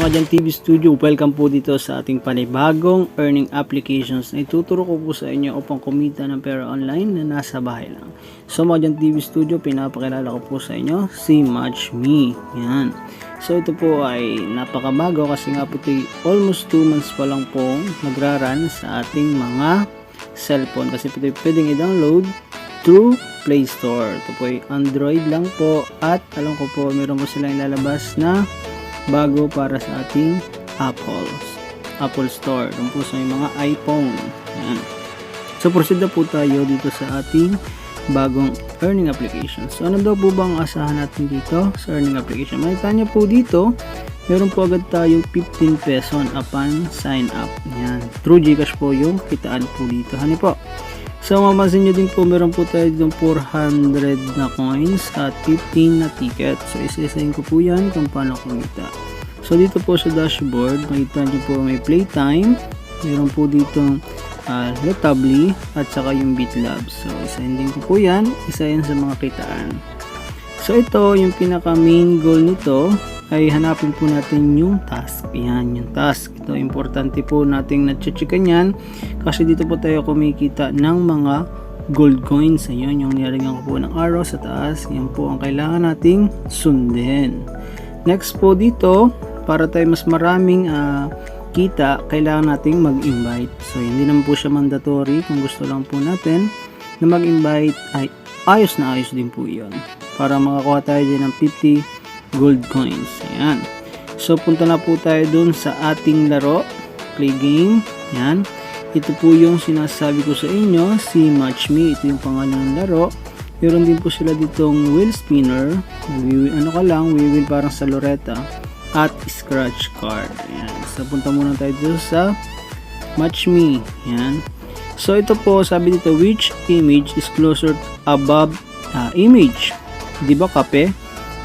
mga dyan TV Studio, welcome po dito sa ating panibagong earning applications na ituturo ko po sa inyo upang kumita ng pera online na nasa bahay lang. So mga dyan TV Studio, pinapakilala ko po sa inyo si MatchMe. Yan. So ito po ay napakabago kasi nga po ito almost 2 months pa lang po nagraran sa ating mga cellphone kasi ito pwedeng i-download through Play Store. Ito po ay Android lang po at alam ko po meron po silang ilalabas na bago para sa ating Apple Store. Doon po sa mga iPhone. Ayan. So proceed na po tayo dito sa ating bagong earning application. So ano daw po bang asahan natin dito sa earning application? Makita nyo po dito, meron po agad tayong 15 pesos upon sign up. Ayan. Through Gcash po yung kitaan po dito. Hani po. So mapansin nyo din po meron po tayo ditong 400 na coins at 15 na ticket. So isa-isahin ko po yan kung paano kumita. So dito po sa dashboard makita nyo po may playtime, meron po ditong Notably at saka yung BitLab. So isahin din ko po yan, isa yan sa mga kitaan. So ito yung pinaka main goal nito ay hanapin po natin yung task. Yan yung task. Ito importante po nating na-checkan yan kasi dito po tayo kumikita ng mga gold coins. Ayun yung nilagyan ko po ng arrow sa taas. Yan po ang kailangan nating sundin. Next po dito, para tayo mas maraming kita, kailangan nating mag-invite. So hindi naman po siya mandatory. Kung gusto lang po natin na mag-invite ay ayos na ayos din po yun. Para makakuha tayo dyan ng 50 gold coins. Ayan. So punta na po tayo dun sa ating laro, play game. Ayan. Ito po yung sinasabi ko sa inyo, si MatchMe. Ito yung pangalan ng laro. Meron din po sila ditong wheel spinner. Ano ka lang, wheel parang sa loreta at scratch card. Ayan. So punta muna tayo dito sa MatchMe. Ayan. So ito po, sabi dito, which image is closer above image? Diba kape?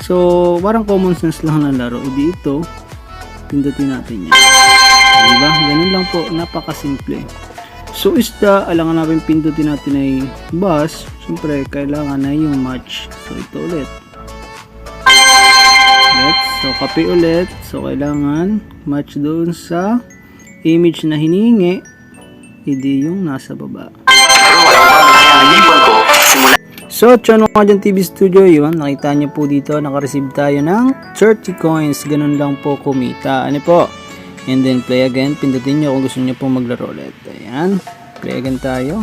So, parang common sense lang na laro. Hindi ito, pindutin natin yan. Diba? Ganun lang po, napakasimple. So, isda, alangan natin pindutin natin ay bus. Siyempre, kailangan na yung match. So, ito ulit. So, kape ulit. So, kailangan match doon sa image na hinihingi. Hindi yung nasa baba. So, channel nga dyan TV Studio, yun, nakita nyo po dito, nakareceive tayo ng 30 coins, ganun lang po kumita, ano po, and then play again, pindutin nyo kung gusto nyo po maglaro ulit, ayan, play again tayo,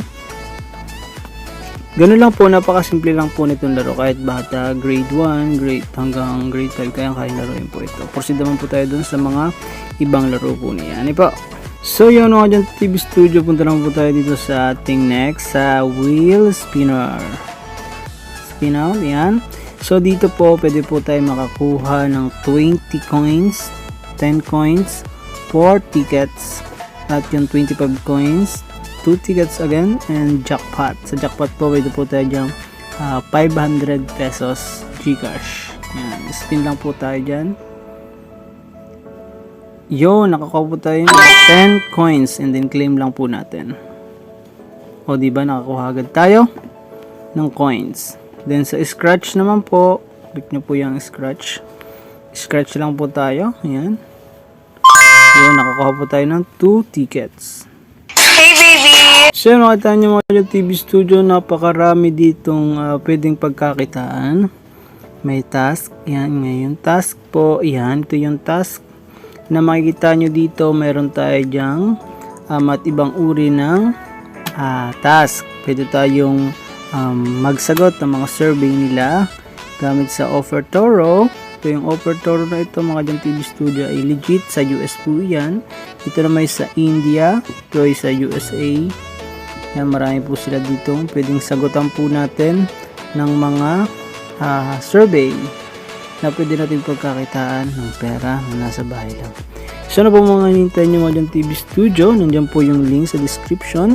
ganun lang po, napakasimple lang po nitong laro, kahit bata, grade 1, hanggang grade 5, kaya laruin po ito. Proceed naman po tayo dun sa mga ibang laro po niya, ano po. So, yun nga dyan TV Studio, punta naman po tayo dito sa ating next, sa wheel spinner. Out, yan. So dito po pwede po tayo makakuha ng 20 coins, 10 coins, 4 tickets at yung 25 coins, 2 tickets again, and jackpot. Sa jackpot po pwede po tayo dyan 500 pesos Gcash. Yan, spin lang po tayo dyan. Yo, nakakuha po tayo ng 10 coins and then claim lang po natin. O diba nakakuha agad tayo ng coins. Then sa scratch naman po, click nyo po yung scratch. Scratch lang po tayo. Ayan. Yun, nakakuha po tayo ng 2 tickets. Hey baby! So makita nyo mga TV Studio, napakarami ditong pwedeng pagkakitaan. May task. Yan, ngayon task po. Yan, ito yung task na makikita nyo dito. Meron tayo dyang at ibang uri ng task. Pwede tayong magsagot ng mga survey nila gamit sa Offertoro. Ito yung Offertoro na ito mga dyan TV Studio ay legit sa US po yan. Ito naman sa India, ito ay sa USA. Yan, marami po sila dito. Pwedeng sagutan po natin ng mga survey na pwede natin pagkakitaan ng pera na nasa bahay lang. So na po mga hinintay nyo mga dyan TV Studio, nandiyan po yung link sa description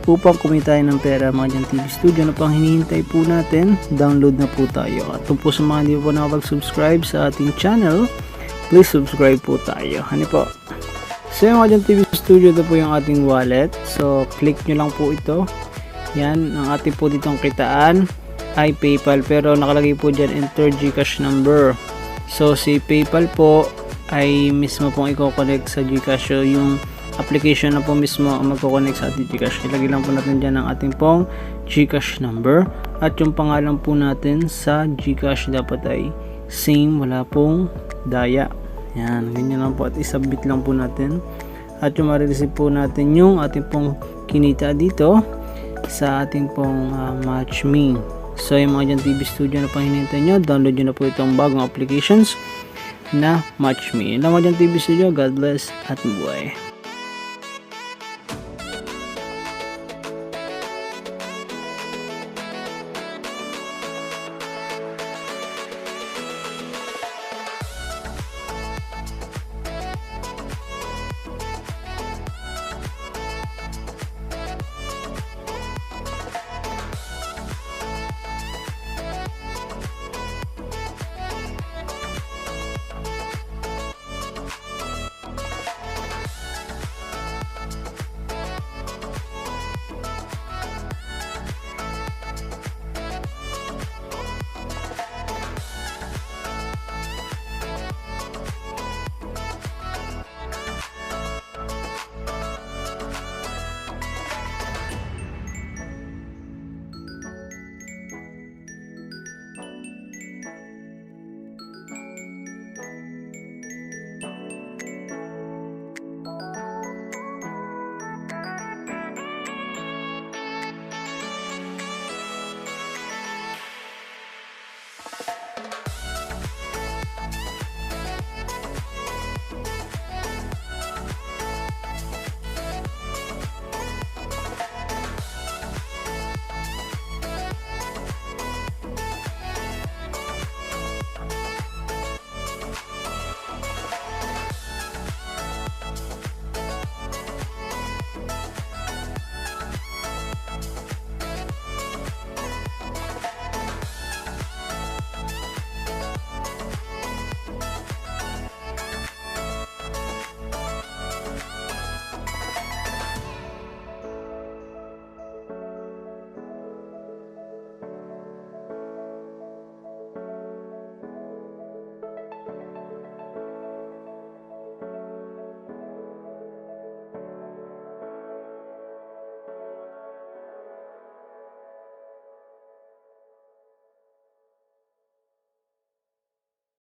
upang kumita ng pera mga dyan TV Studio. Na pang hinihintay po natin, download na po tayo. At kung po sa mga hindi po nakapag-subscribe sa ating channel, please subscribe po tayo. Ano po? So yung mga dyan TV Studio, ito po yung ating wallet. So click nyo lang po ito. Yan, ang ating po ditong kitaan ay PayPal, pero nakalagay po dyan enter Gcash number. So si PayPal po ay mismo pong i-connect sa GCash. So yung application na po mismo ang magko-connect sa ating GCash. Ilagay lang po natin dyan ang ating pong GCash number at yung pangalan po natin sa GCash dapat ay same, wala pong daya. Yan, ganyan lang po at isubmit lang po natin at yung ma-receive po natin yung ating pong kinita dito sa ating pong MatchMe. So yung mga dyan TV Studio na pang hinihintay nyo, download nyo na po itong bagong applications na MatchMe. Yun lang mga dyan TV Studio, God bless at buhay.